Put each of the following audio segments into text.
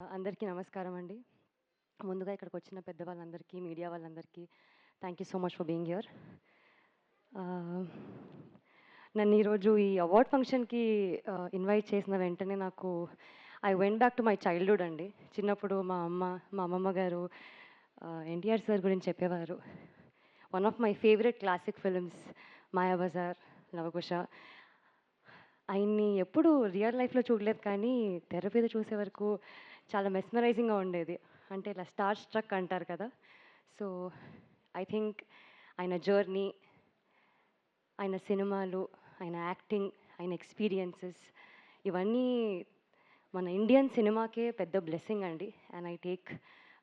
అందరికీ నమస్కారం అండి. ముందుగా ఇక్కడికొచ్చిన పెద్దవాళ్ళందరికీ, మీడియా వాళ్ళందరికీ thank you so much for being here. నన్ను ఈరోజు ఈ అవార్డ్ ఫంక్షన్‌కి ఇన్వైట్ చేసిన వెంటనే నాకు I went back to my childhood అండి. చిన్నప్పుడు మా అమ్మమ్మ గారు ఎన్టీఆర్ సార్ గురించి చెప్పేవారు. One of my favourite classic films 'Mayabazar', 'Lavakusa'. ఆయన్ని ఎప్పుడు రియల్ లైఫ్‌లో చూడలేదు కానీ తెర మీద చూసే వరకు చాలా మెస్మరైజింగ్‌గా ఉండేది. అంటే ఇలా స్టార్ స్ట్రక్ అంటారు కదా! సో, ఐ థింక్ ఆయన జర్నీ, ఆయన సినిమాలు, ఆయన యాక్టింగ్, ఆయన ఎక్స్‌పీరియన్సెస్ ఇవన్నీ మన ఇండియన్ సినిమాకే పెద్ద బ్లెస్సింగ్ అండి. And I take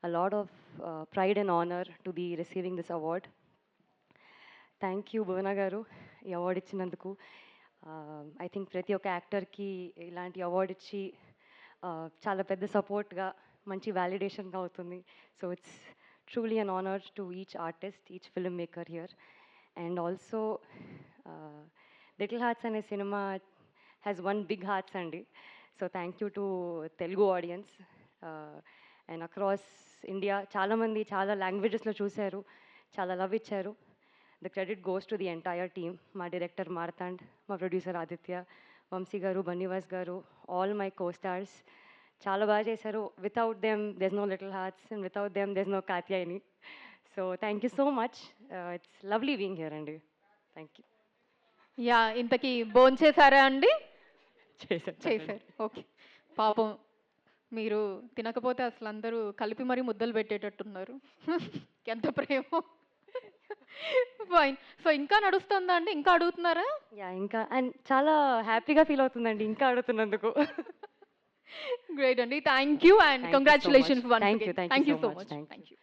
a lot of pride and honour to be receiving this award. Thank you Bhuvana గారు ఈ అవార్డ్ ఇచ్చినందుకు. ఐ థింక్ ప్రతి ఒక్క యాక్టర్కి ఇలాంటి అవార్డ్ ఇచ్చి చాలా పెద్ద సపోర్ట్గా మంచి వ్యాలిడేషన్గా అవుతుంది. So it's truly an honour to each artist, each film maker here. And also little hearts అనే cinema has one big hearts అండి. So thank you to Telugu audience and across India చాలామంది చాలా లాంగ్వేజెస్లో చూశారు, చాలా లవ్ ఇచ్చారు. The credit goes to the entire team. మా director Martand, మా ప్రొడ్యూసర్ ఆదిత్య, వంశీ గారు, బన్నీవాస్ గారు, ఆల్ మై కో స్టార్స్ చాలా బాగా చేశారు. Without them there's no little hearts and without them there's no Katyayani. So thank you so much. It's lovely being here అండి. Thank you. ఇంతకీ భోంచేశారా అండి? చేశారు. చేశారు. ఓకే. పాపం మీరు తినకపోతే అసలు అందరూ కలిపి మరీ ముద్దలు పెట్టేటట్టున్నారు. ఎంత ప్రేమో. ఫైన్. సో ఇంకా నడుస్తుందా అండి? ఇంకా అడుగుతున్నారా? ఇంకా అండ్ చాలా హ్యాపీగా ఫీల్ అవుతుందండి ఇంకా అడుగుతున్నందుకు. గ్రేట్ అండి. Thank you and congratulations once again. Thank you so much. Thank you.